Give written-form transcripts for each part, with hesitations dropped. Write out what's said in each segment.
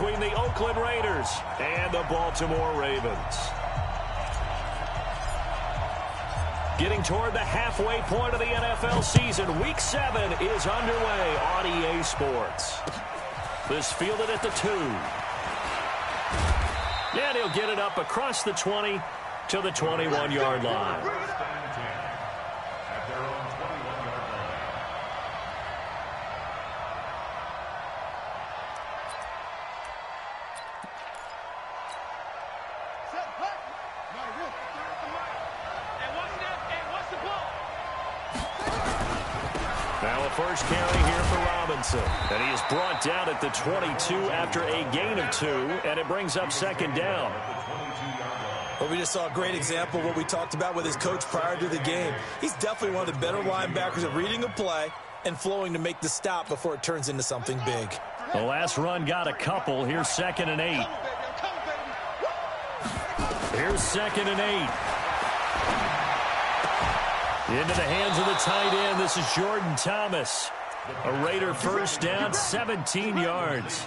between the Oakland Raiders and the Baltimore Ravens. Getting toward the halfway point of the NFL season, Week 7 is underway on EA Sports. This fielded at the 2. And he'll get it up across the 20 to the 21-yard line. Now a first carry here for Robinson. And he is brought down at the 22 after a gain of 2, and it brings up second down. Well, we just saw a great example of what we talked about with his coach prior to the game. He's definitely one of the better linebackers at reading a play and flowing to make the stop before it turns into something big. The last run got a couple. Here's 2nd and 8. Here's 2nd and 8. Into the hands of the tight end. This is Jordan Thomas. A Raider first down, 17 yards.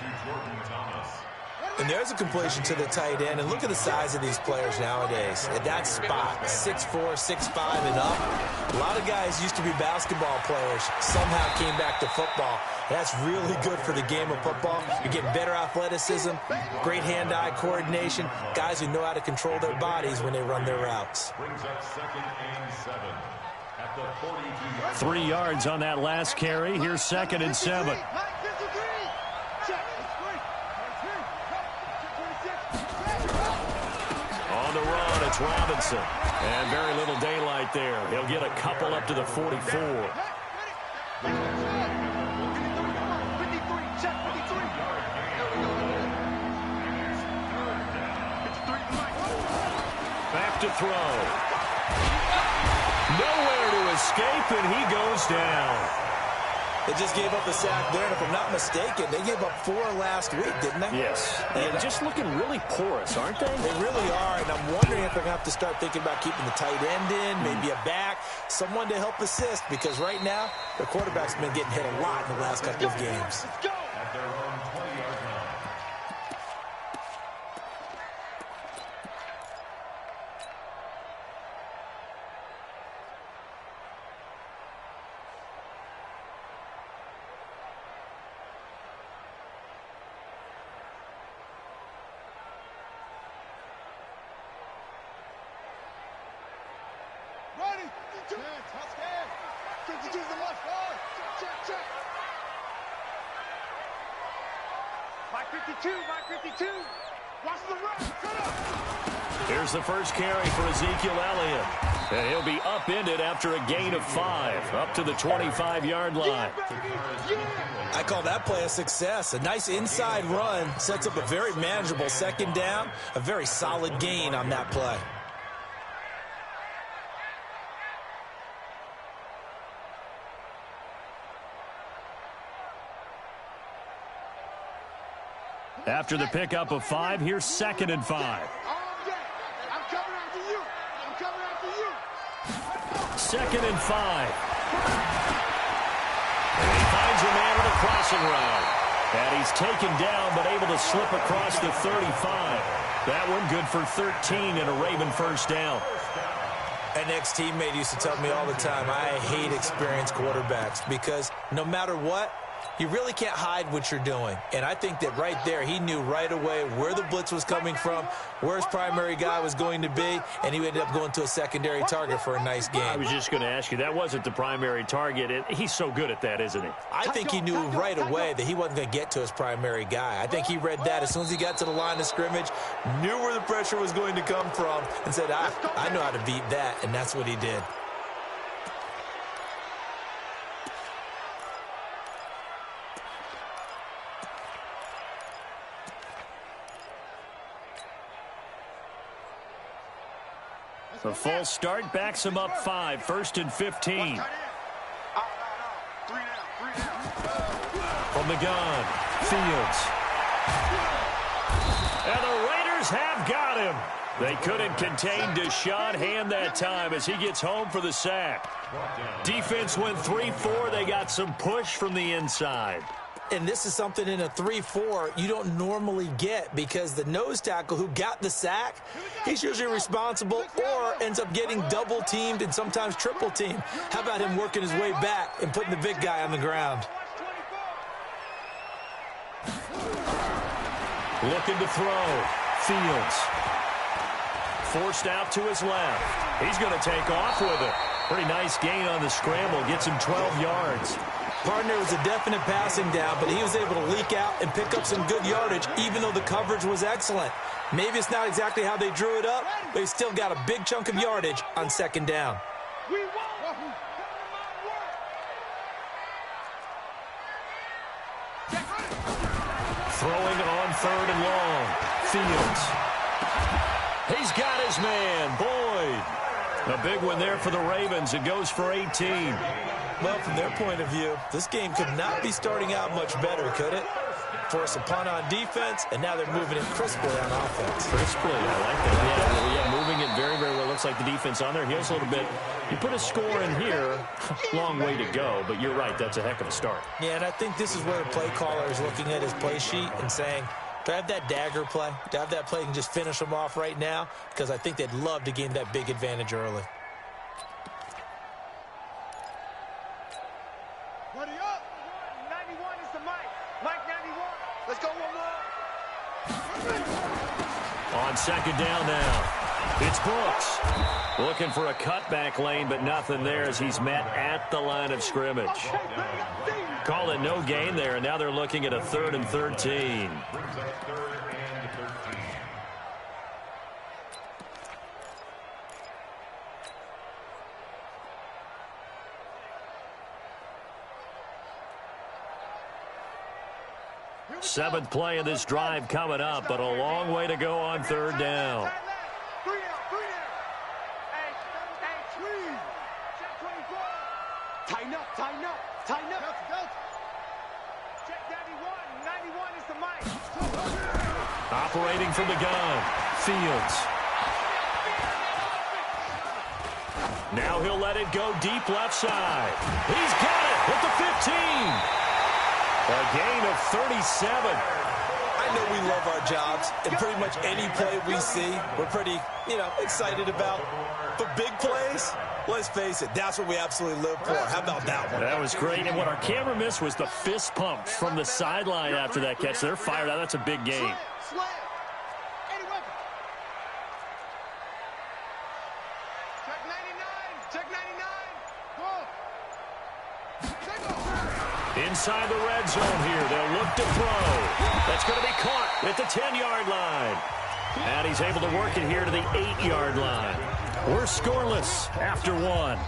And there's a completion to the tight end. And look at the size of these players nowadays. At that spot, 6'4", 6'5", and up. A lot of guys used to be basketball players. Somehow came back to football. That's really good for the game of football. You're getting better athleticism, great hand-eye coordination, guys who know how to control their bodies when they run their routes. 3 yards on that last carry. Here's 2nd and 7. On the run, it's Robinson. And very little daylight there. He'll get a couple up to the 44. Back to throw. Nowhere to escape, and he goes down. They just gave up a sack there, and if I'm not mistaken, they gave up 4 last week, didn't they? Yes. And just looking really porous, aren't they? They really are, and I'm wondering if they're going to have to start thinking about keeping the tight end in, maybe a back, someone to help assist, because right now, their quarterback's been getting hit a lot in the last couple of games. Let's go. Here's the first carry for Ezekiel Elliott. And he'll be upended after a gain of 5, up to the 25-yard line. I call that play a success. A nice inside run sets up a very manageable second down, a very solid gain on that play. After the pickup of 5, here's 2nd and 5. 2nd and 5. And he finds a man with a crossing route. And he's taken down, but able to slip across the 35. That one good for 13 and a Raven first down. An ex-teammate used to tell me all the time, I hate experienced quarterbacks because no matter what, you really can't hide what you're doing. And I think that right there, he knew right away where the blitz was coming from, where his primary guy was going to be, and he ended up going to a secondary target for a nice game. I was just going to ask you, that wasn't the primary target. He's so good at that, isn't he? I think he knew right away that he wasn't going to get to his primary guy. I think he read that as soon as he got to the line of scrimmage, knew where the pressure was going to come from, and said, I know how to beat that, and that's what he did. The false start backs him up 5, 1st and 15. From the gun, Fields. And the Raiders have got him. They couldn't contain Deshaun Hand that time as he gets home for the sack. Defense went 3-4. They got some push from the inside. And this is something in a 3-4 you don't normally get because the nose tackle who got the sack, he's usually responsible or ends up getting double-teamed and sometimes triple-teamed. How about him working his way back and putting the big guy on the ground? Looking to throw. Fields. Forced out to his left. He's going to take off with it. Pretty nice gain on the scramble. Gets him 12 yards. Partner was a definite passing down, but he was able to leak out and pick up some good yardage, even though the coverage was excellent. Maybe it's not exactly how they drew it up, but he still got a big chunk of yardage on second down. Throwing on third and long. Fields. He's got his man, Boyd. A big one there for the Ravens. It goes for 18. Well, from their point of view, this game could not be starting out much better, could it? Force a punt on defense, and now they're moving it crisply on offense. Crisply, I like that. Yeah, moving it very, very well. Looks like the defense on there. Here's a little bit. You put a score in here, long way to go, but you're right, that's a heck of a start. Yeah, and I think this is where the play caller is looking at his play sheet and saying, do I have that dagger play? Do I have that play and just finish them off right now? Because I think they'd love to gain that big advantage early. Buddy up! 91 is the mic. Mike 91. Let's go one more. On second down now, it's Brooks. Looking for a cutback lane, but nothing there as he's met at the line of scrimmage. Call it no gain there, and now they're looking at a 3rd and 13. Seventh play of this drive coming up, but a long way to go on third down. Tighten up, tighten up, tighten up. Check 91 is the mic. Operating from the gun, Fields. Now he'll let it go deep left side. He's got it at the 15. A gain of 37. I know we love our jobs, and pretty much any play we see, we're pretty, excited about. But big plays, let's face it, that's what we absolutely live for. How about that one? That was great. And what our camera missed was the fist pump from the sideline after that catch. They're fired out. That's a big gain. Slam. Any weapon. Check 99. Check 99. Go. Inside the red zone here. They'll look to throw. That's going to be caught at the 10-yard line. And he's able to work it here to the 8-yard line. We're scoreless after one.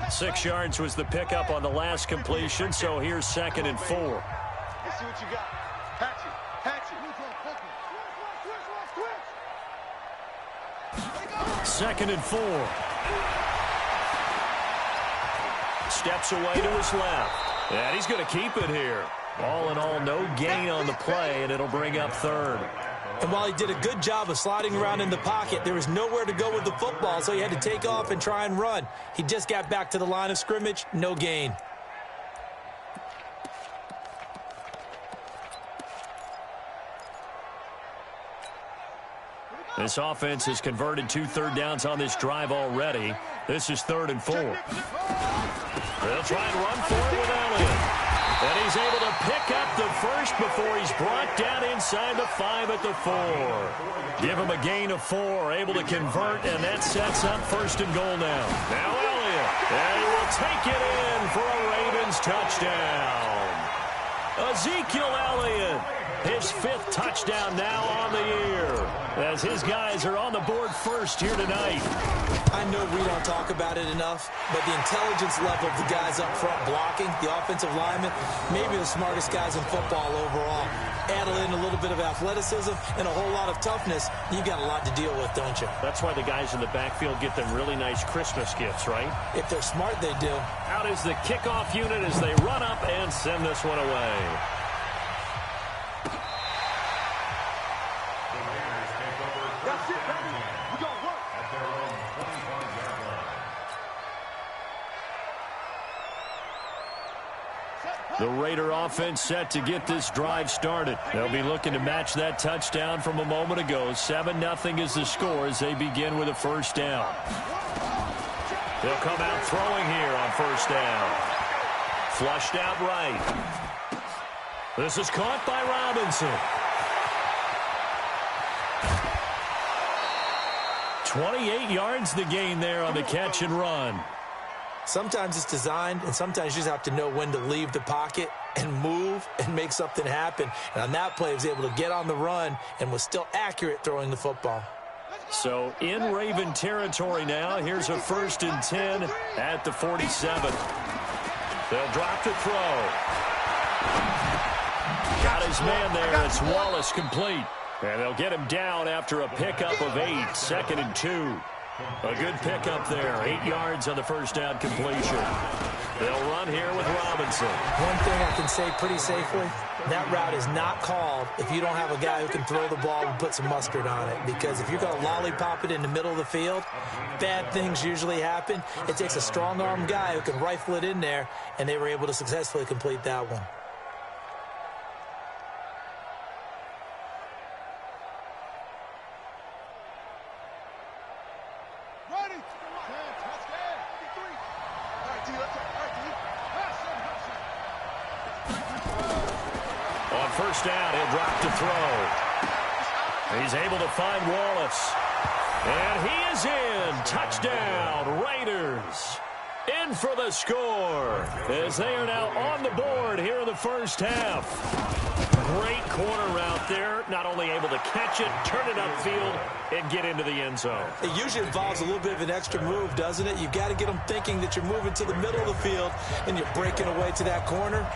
Six yards was the pickup on the last completion, so here's 2nd and 4. Let's see what you got. Hatchet. Hatchet. 2nd and 4. Steps away to his left. And he's going to keep it here. All in all, no gain on the play, and it'll bring up 3rd. And while he did a good job of sliding around in the pocket, there was nowhere to go with the football, so he had to take off and try and run. He just got back to the line of scrimmage, no gain. This offense has converted 2 third downs on this drive already. This is 3rd and 4. They'll try and run for it with Elliott. And he's able to pick up the first before he's brought down inside the 5 at the 4. Give him a gain of 4, able to convert, and that sets up 1st and goal now. Now Elliott, and he will take it in for a Ravens touchdown. Ezekiel Elliott, his 5th touchdown now on the year, as his guys are on the board first here tonight. I know we don't talk about it enough, but the intelligence level of the guys up front blocking, the offensive linemen, maybe the smartest guys in football overall. Add in a little bit of athleticism and a whole lot of toughness, you've got a lot to deal with, don't you? That's why the guys in the backfield get them really nice Christmas gifts, right? If they're smart, they do. Out is the kickoff unit as they run up and send this one away. That's it, baby. We're going to work. The Raider offense set to get this drive started. They'll be looking to match that touchdown from a moment ago. 7-0 is the score as they begin with a first down. They'll come out throwing here on first down. Flushed out right. This is caught by Robinson. 28 yards the gain there on the catch and run. Sometimes it's designed, and sometimes you just have to know when to leave the pocket and move and make something happen. And on that play, he was able to get on the run and was still accurate throwing the football. So in Raven territory now. Here's a 1st and 10 at the 47. They'll drop to throw. Got his man there. It's Wallace complete. And they'll get him down after a pickup of 8. 2nd and 2. A good pickup there. 8 yards on the first down completion. They'll run here with Robinson. One thing I can say pretty safely, that route is not called if you don't have a guy who can throw the ball and put some mustard on it. Because if you're going to lollipop it in the middle of the field, bad things usually happen. It takes a strong-arm guy who can rifle it in there, and they were able to successfully complete that one. First down, he'll drop to throw. He's able to find Wallace. And he is in. Touchdown, Raiders. In for the score as they are now on the board here in the first half. Great corner route there. Not only able to catch it, turn it upfield, and get into the end zone. It usually involves a little bit of an extra move, doesn't it? You've got to get them thinking that you're moving to the middle of the field and you're breaking away to that corner.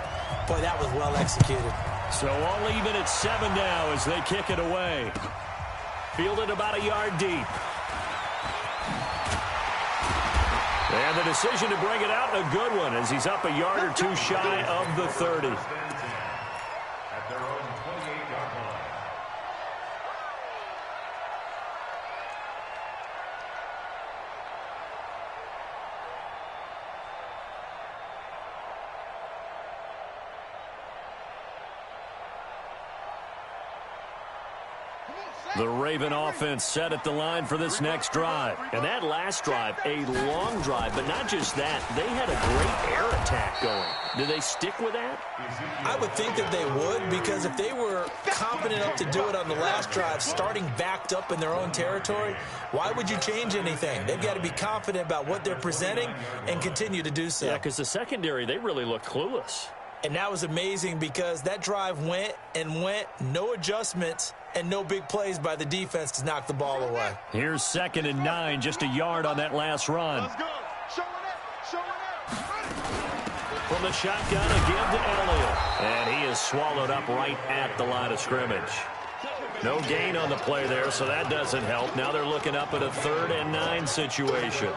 Boy, that was well executed. So all even at 7 now as they kick it away. Fielded about a yard deep. And the decision to bring it out, a good one, as he's up a yard or two shy of the 30. At their own 28-yard line. The Raven offense set at the line for this next drive. And that last drive, a long drive, but not just that. They had a great air attack going. Do they stick with that? I would think that they would, because if they were confident enough to do it on the last drive, starting backed up in their own territory, why would you change anything? They've got to be confident about what they're presenting and continue to do so. Yeah, because the secondary, they really looked clueless. And that was amazing because that drive went and went, no adjustments, and no big plays by the defense to knock the ball away. Here's 2nd and 9, just a yard on that last run. Let's go. Show it up. From the shotgun, a give to Elliott. And he is swallowed up right at the line of scrimmage. No gain on the play there, so that doesn't help. Now they're looking up at a 3rd and 9 situation.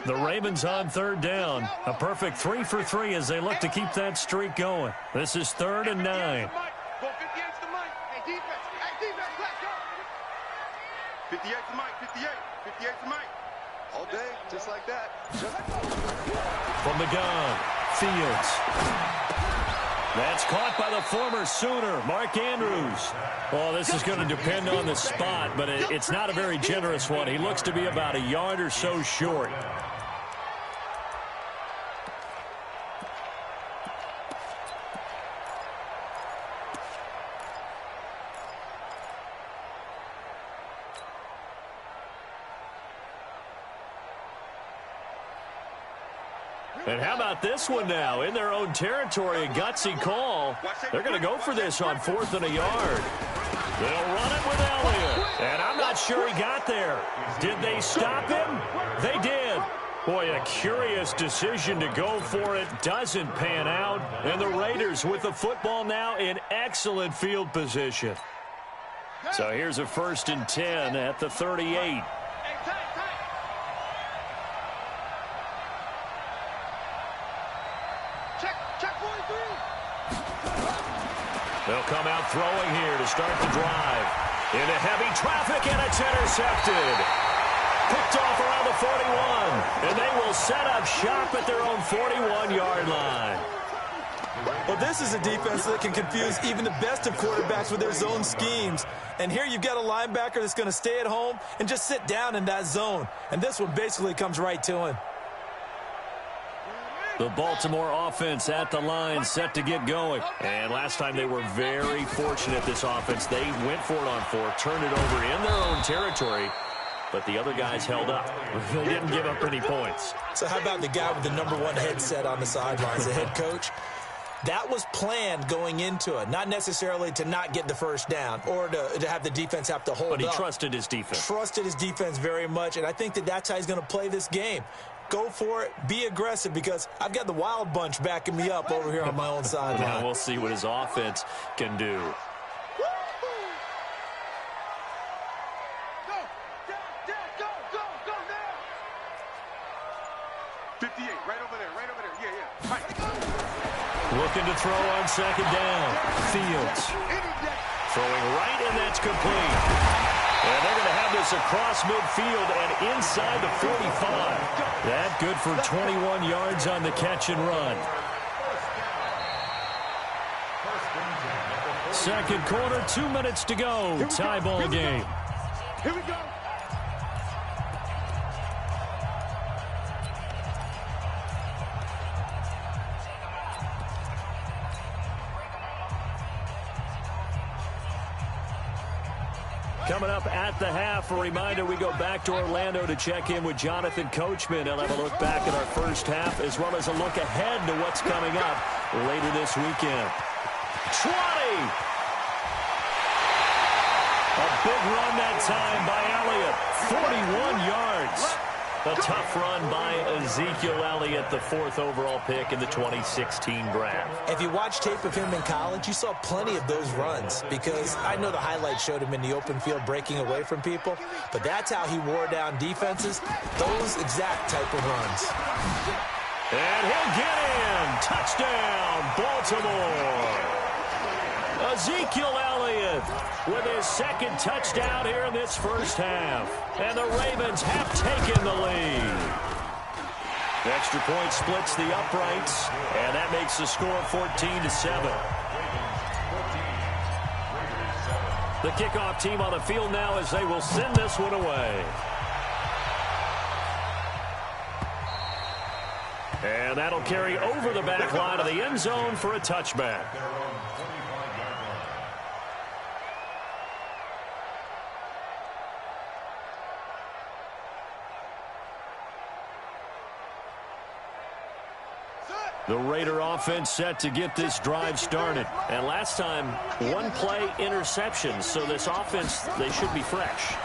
The Ravens on 3rd down. A perfect 3 for 3 as they look to keep that streak going. This is 3rd and 9. Hey, defense. Hey, defense, let's go. 58 to Mike, 58. 58 to Mike. All day, just like that. From the gun, Fields. That's caught by the former Sooner, Mark Andrews. Oh, this is going to depend on the spot, but it's not a very generous one. He looks to be about a yard or so short. And how about this one now? In their own territory, a gutsy call. They're going to go for this on 4th and a yard. They'll run it with Elliott. And I'm not sure he got there. Did they stop him? They did. Boy, a curious decision to go for it. Doesn't pan out. And the Raiders with the football now in excellent field position. So here's a 1st and 10 at the 38. They'll come out throwing here to start the drive. Into heavy traffic, and it's intercepted. Picked off around the 41, and they will set up shop at their own 41-yard line. Well, this is a defense that can confuse even the best of quarterbacks with their zone schemes. And here you've got a linebacker that's going to stay at home and just sit down in that zone. And this one basically comes right to him. The Baltimore offense at the line, set to get going. And last time they were very fortunate, this offense. They went for it on 4, turned it over in their own territory, but the other guys held up. They didn't give up any points. So how about the guy with the #1 headset on the sidelines, the head coach? That was planned going into it, not necessarily to not get the first down or to have the defense have to hold up. But he trusted his defense. Trusted his defense very much, and I think that that's how he's going to play this game. Go for it. Be aggressive, because I've got the wild bunch backing me up over here on my own sideline. Now we'll see what his offense can do. Go, go, go, go now. 58, right over there. Yeah. Right. Looking to throw on second down. Fields throwing right, and that's complete. And they're going to have this across midfield and inside the 45. That good for 21 yards on the catch and run. Second quarter, 2 minutes to go. Tie ball game. Here we go. Coming up at the half, a reminder, we go back to Orlando to check in with Jonathan Coachman. He'll have a look back at our first half, as well as a look ahead to what's coming up later this weekend. 20! A big run that time by Elliott. 41 yards. A tough run by Ezekiel Elliott, the 4th overall pick in the 2016 draft. If you watch tape of him in college, you saw plenty of those runs, because I know the highlights showed him in the open field breaking away from people, but that's how he wore down defenses, those exact type of runs. And he'll get in. Touchdown, Baltimore. Ezekiel Elliott with his second touchdown here in this first half. And the Ravens have taken the lead. Extra point splits the uprights, and that makes the score 14-7. The kickoff team on the field now as they will send this one away. And that'll carry over the back line of the end zone for a touchback. The Raider offense set to get this drive started. And last time, one play interception. So this offense, they should be fresh.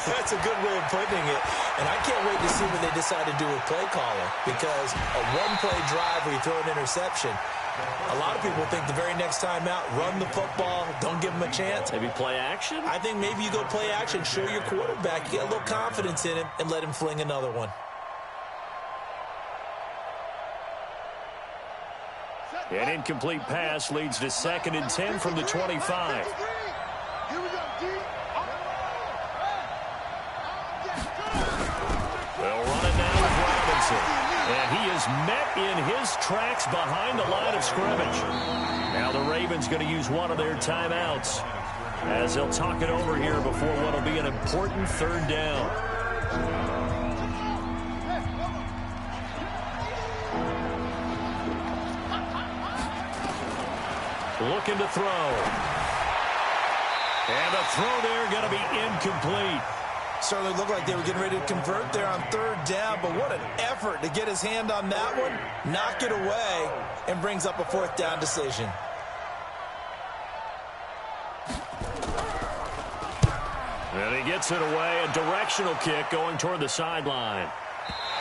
That's a good way of putting it. And I can't wait to see what they decide to do with play calling. Because a one-play drive where you throw an interception, a lot of people think the very next time out, run the football, don't give them a chance. Maybe play action? I think maybe you go play action, show your quarterback, you get a little confidence in him, and let him fling another one. An incomplete pass leads to 2nd and 10 from the 25. Here we go, D. They'll run it now with Robinson. And he is met in his tracks behind the line of scrimmage. Now the Ravens going to use one of their timeouts as they'll talk it over here before what will be an important 3rd down. Looking to throw. And the throw there going to be incomplete. Certainly looked like they were getting ready to convert there on 3rd down, but what an effort to get his hand on that one, knock it away, and brings up a 4th down decision. And he gets it away, a directional kick going toward the sideline.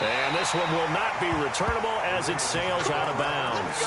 And this one will not be returnable as it sails out of bounds.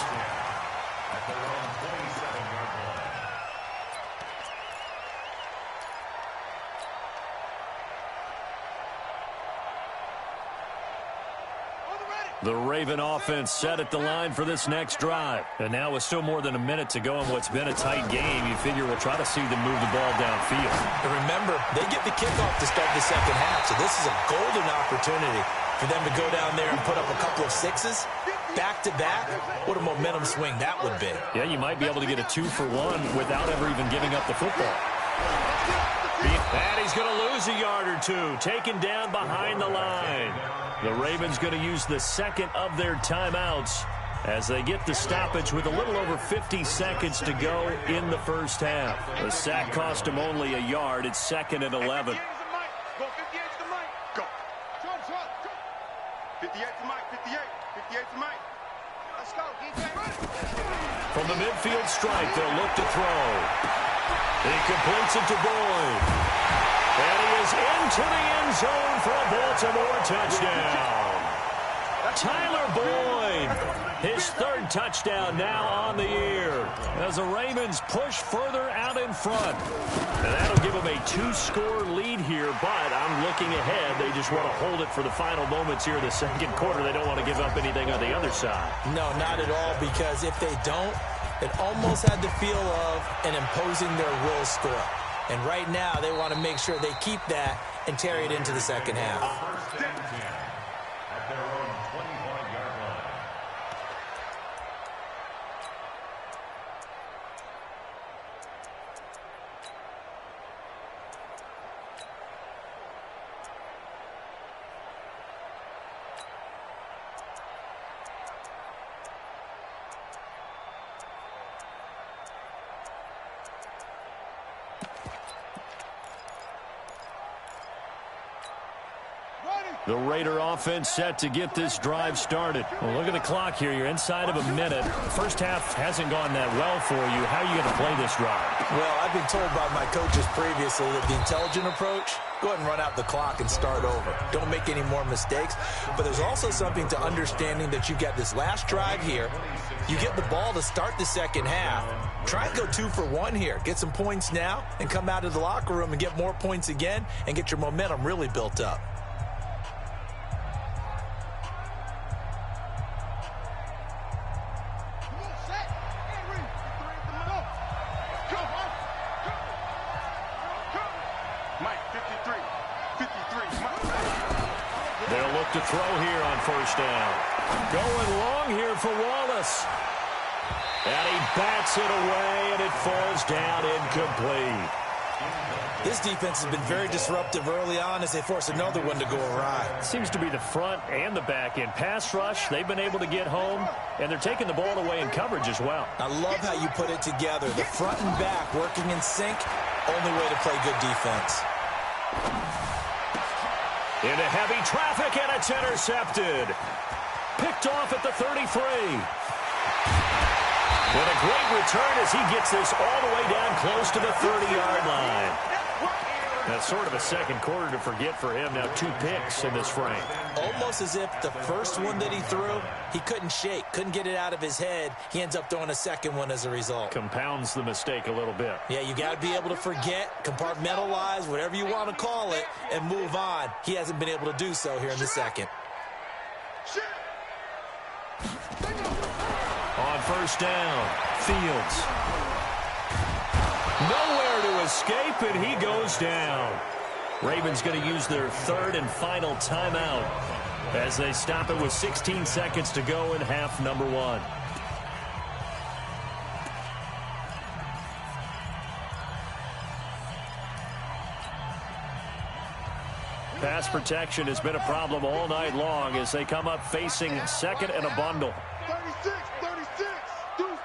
The Raven offense set at the line for this next drive. And now with still more than a minute to go in what's been a tight game, you figure we'll try to see them move the ball downfield. And remember, they get the kickoff to start the second half, so this is a golden opportunity for them to go down there and put up a couple of sixes back-to-back. What a momentum swing that would be. Yeah, you might be able to get a 2-for-1 without ever even giving up the football. And he's going to lose a yard or two, taken down behind the line. The Ravens going to use the second of their timeouts as they get the stoppage with a little over 50 seconds to go in the first half. The sack cost him only a yard. It's 2nd and 11. Go. 58 to Mike, 58. 58 to Mike. Let's go, defense. From the midfield stripe, they'll look to throw. He completes it to Boyd. And he is into the end zone for a Baltimore touchdown. Tyler Boyd, his 3rd touchdown now on the year as the Ravens push further out in front. And that'll give them a 2-score lead here, but I'm looking ahead. They just want to hold it for the final moments here in the second quarter. They don't want to give up anything on the other side. No, not at all, because if they don't, it almost had the feel of an imposing their will score. And right now, they want to make sure they keep that and carry it into the second half. At their own 21-yard line. The Raider offense set to get this drive started. Well, look at the clock here. You're inside of a minute. First half hasn't gone that well for you. How are you going to play this drive? Well, I've been told by my coaches previously that the intelligent approach, go ahead and run out the clock and start over. Don't make any more mistakes. But there's also something to understanding that you got this last drive here. You get the ball to start the second half. Try and go 2-for-1 here. Get some points now and come out of the locker room and get more points again and get your momentum really built up. They'll look to throw here on first down. Going long here for Wallace. And he bats it away, and it falls down incomplete. This defense has been very disruptive early on as they force another one to go awry. Seems to be the front and the back end. Pass rush, they've been able to get home, and they're taking the ball away in coverage as well. I love how you put it together. The front and back working in sync, only way to play good defense. Into heavy traffic, and it's intercepted. Picked off at the 33. And a great return as he gets this all the way down close to the 30-yard line. That's sort of a second quarter to forget for him. Now 2 picks in this frame. Almost as if the first one that he threw, he couldn't shake, couldn't get it out of his head. He ends up throwing a second one as a result. Compounds the mistake a little bit. Yeah, you got to be able to forget, compartmentalize, whatever you want to call it, and move on. He hasn't been able to do so here in the second. On first down, Fields. Nowhere to escape, and he goes down. Ravens going to use their 3rd and final timeout as they stop it with 16 seconds to go in half number 1. Pass protection has been a problem all night long as they come up facing 2nd and a bundle. 36, 36. Deuce.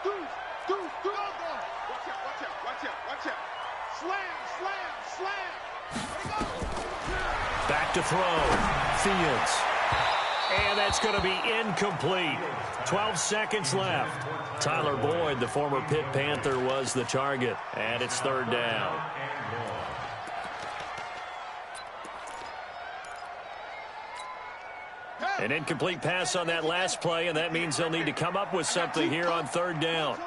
Watch out. Slam. Back to throw. Fields. And that's going to be incomplete. 12 seconds left. Tyler Boyd, the former Pitt Panther, was the target. And it's 3rd down. An incomplete pass on that last play, and that means they'll need to come up with something here on 3rd down.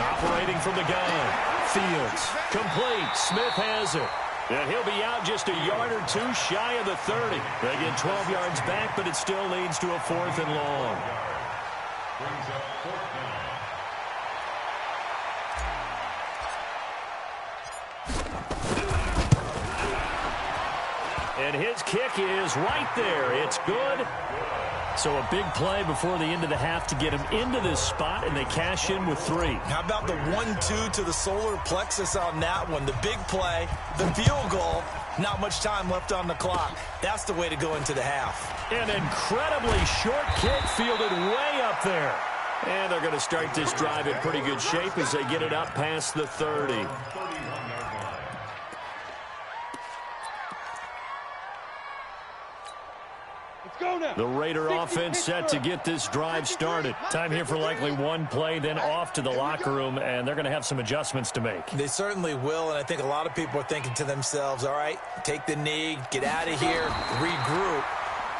Operating from the gun. Fields. Complete. Smith has it. And he'll be out just a yard or two shy of the 30. They get 12 yards back, but it still leads to a 4th and long. Brings up 4th down. And his kick is right there. It's good. So a big play before the end of the half to get him into this spot, and they cash in with 3. How about the 1-2 to the solar plexus on that one? The big play, the field goal, not much time left on the clock. That's the way to go into the half. An incredibly short kick fielded way up there. And they're going to start this drive in pretty good shape as they get it up past the 30. The Raider offense set to get this drive started. Time here for likely one play, then off to the locker room, and they're going to have some adjustments to make. They certainly will, and I think a lot of people are thinking to themselves, all right, take the knee, get out of here, regroup.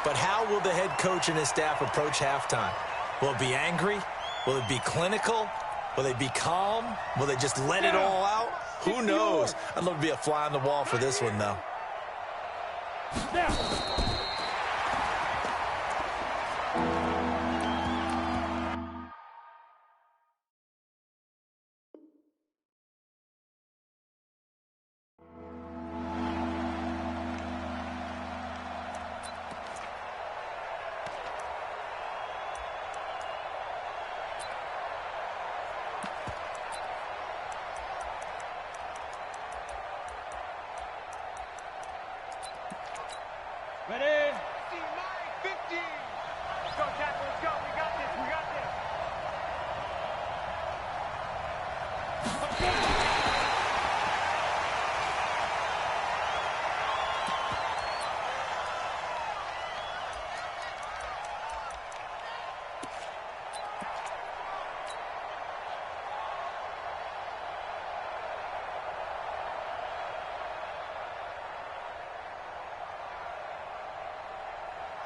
But how will the head coach and his staff approach halftime? Will it be angry? Will it be clinical? Will they be calm? Will they just let it all out? Who knows? I'd love to be a fly on the wall for this one, though. Ready? 50. Let's go, tackle. Let's go. We got this. We got this.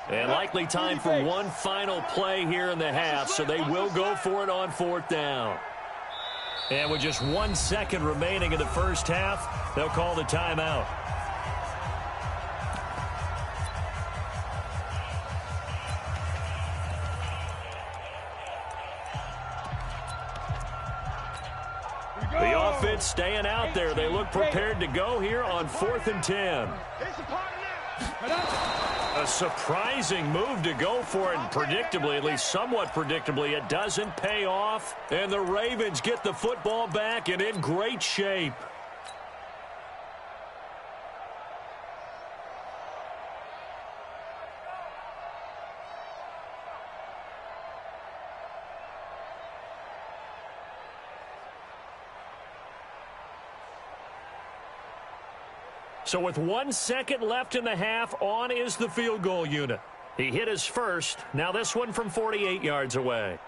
And likely time for one final play here in the half, so they will go for it on 4th down. And with just 1 second remaining in the first half, they'll call the timeout. The offense staying out there. They look prepared to go here on 4th and 10. It's a party now. A surprising move to go for it, and predictably, at least somewhat predictably, it doesn't pay off. And the Ravens get the football back and in great shape. So with 1 second left in the half, on is the field goal unit. He hit his first. Now this one from 48 yards away.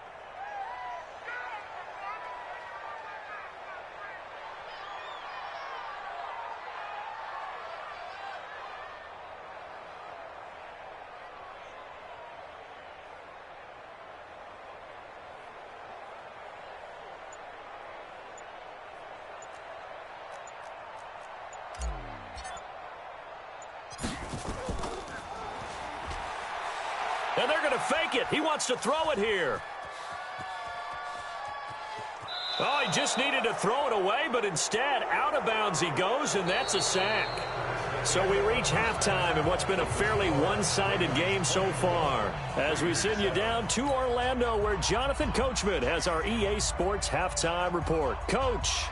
And they're going to fake it. He wants to throw it here. Oh, he just needed to throw it away, but instead, out of bounds he goes, and that's a sack. So we reach halftime in what's been a fairly one-sided game so far, as we send you down to Orlando, where Jonathan Coachman has our EA Sports Halftime Report. Coach.